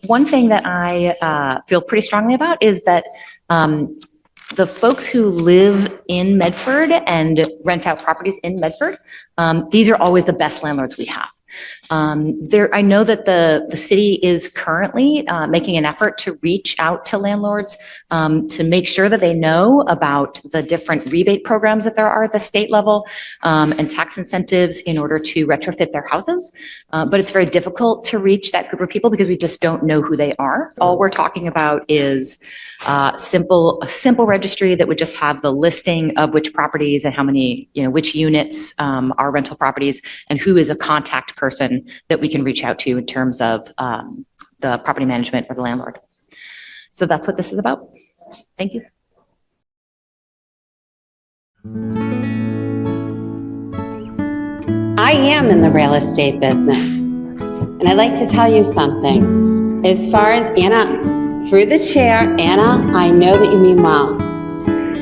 one thing that I feel pretty strongly about is that the folks who live in Medford and rent out properties in Medford, these are always the best landlords we have. I know that the city is currently making an effort to reach out to landlords to make sure that they know about the different rebate programs that there are at the state level and tax incentives in order to retrofit their houses. But it's very difficult to reach that group of people because we just don't know who they are. All we're talking about is a simple registry that would just have the listing of which properties and how many, which units are rental properties and who is a contact person that we can reach out to in terms of the property management or the landlord. So that's what this is about. Thank you. I am in the real estate business, and I'd like to tell you something. As far as Anna, through the chair, Anna, I know that you mean well.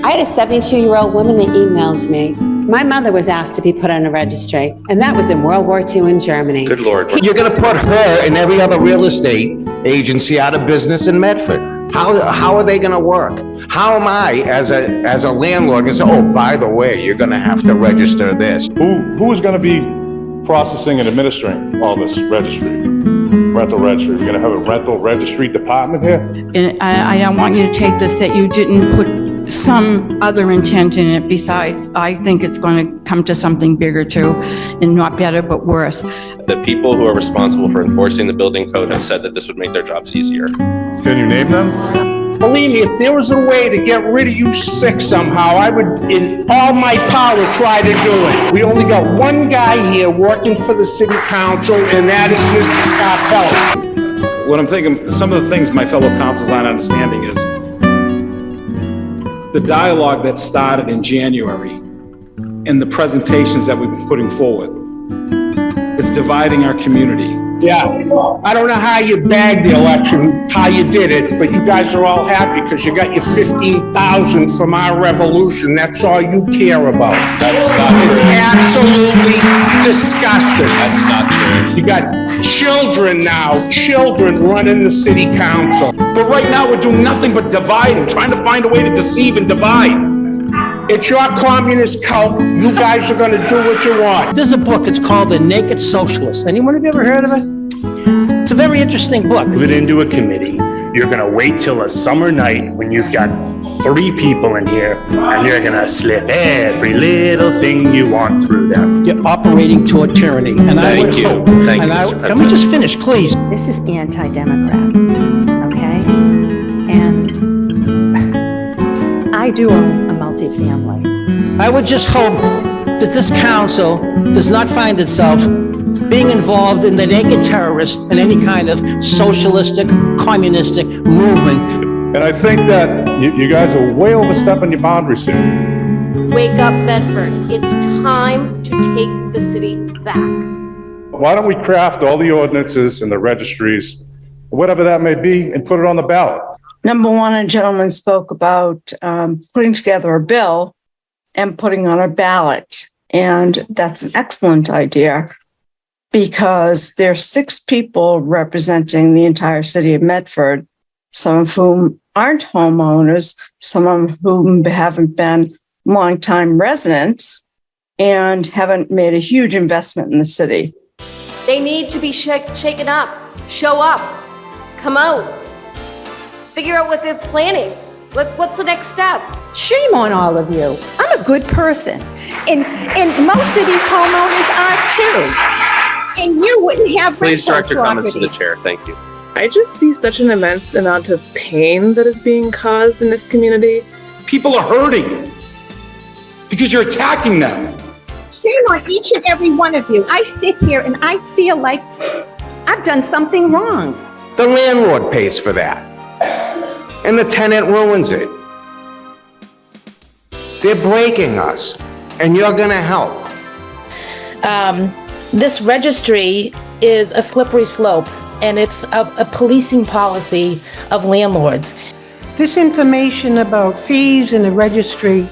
I had a 72-year-old woman that emailed me. My mother was asked to be put on a registry, and that was in World War II in Germany. Good Lord. You're going to put her and every other real estate agency out of business in Medford. How are they going to work? How am I, as a landlord, going to say, oh, by the way, you're going to have to register this? Who is going to be processing and administering all this rental registry? We're going to have a rental registry department here? And I don't want you to take this that you didn't put some other intent in it besides. I think it's going to come to something bigger too, and not better, but worse. The people who are responsible for enforcing the building code have said that this would make their jobs easier. Can you name them? Believe me, if there was a way to get rid of you sick somehow, I would, in all my power, try to do it. We only got one guy here working for the city council, and that is Mr. Scarpelli. What I'm thinking, some of the things my fellow councils aren't understanding is the dialogue that started in January and the presentations that we've been putting forward. It's dividing our community. Yeah, I don't know how you bagged the election, how you did it, but you guys are all happy because you got your 15,000 from our revolution. That's all you care about. That's not It's true. absolutely disgusting. That's not true. You got children now, children running the city council. But right now, we're doing nothing but dividing, trying to find a way to deceive and divide. It's your communist cult. You guys are gonna do what you want. There's a book, it's called The Naked Socialist. Anyone have you ever heard of it? It's a very interesting book. Move it into a committee. You're gonna wait till a summer night when you've got 3 people in here and you're gonna slip every little thing you want through them. You're operating toward tyranny. And Thank you. Thank you, Mr. Can we just finish, please? This is anti-democrat, okay? And I do own a multifamily. I would just hope that this council does not find itself being involved in the naked terrorist and any kind of socialistic, communistic movement. And I think that you guys are way overstepping your boundaries here. Wake up, Medford. It's time to take the city back. Why don't we craft all the ordinances and the registries, whatever that may be, and put it on the ballot? Number one, a gentleman spoke about putting together a bill and putting on a ballot. And that's an excellent idea because there's 6 people representing the entire city of Medford, some of whom aren't homeowners, some of whom haven't been longtime residents and haven't made a huge investment in the city. They need to be shaken up, show up, come out, figure out what they're planning. What's the next step? Shame on all of you. I'm a good person. And most of these homeowners are too. And you wouldn't have Please direct your comments to the properties. chair. Thank you. I just see such an immense amount of pain that is being caused in this community. People are hurting because you're attacking them. Shame on each and every one of you. I sit here and I feel like I've done something wrong. The landlord pays for that. And the tenant ruins it. They're breaking us, and you're gonna help. This registry is a slippery slope, and it's a policing policy of landlords. This information about fees and the registry,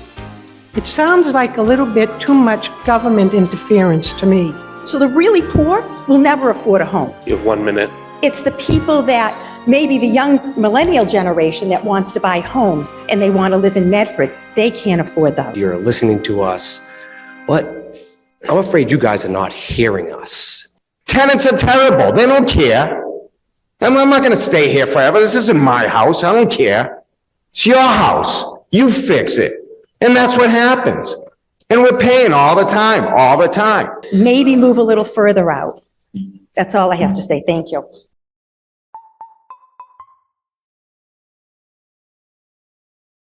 it sounds like a little bit too much government interference to me. So the really poor will never afford a home. You have 1 minute. It's the people that Maybe the young millennial generation that wants to buy homes and they want to live in Medford, they can't afford those. You're listening to us, but I'm afraid you guys are not hearing us. Tenants are terrible. They don't care. I'm not going to stay here forever. This isn't my house. I don't care. It's your house. You fix it. And that's what happens. And we're paying all the time, all the time. Maybe move a little further out. That's all I have to say. Thank you.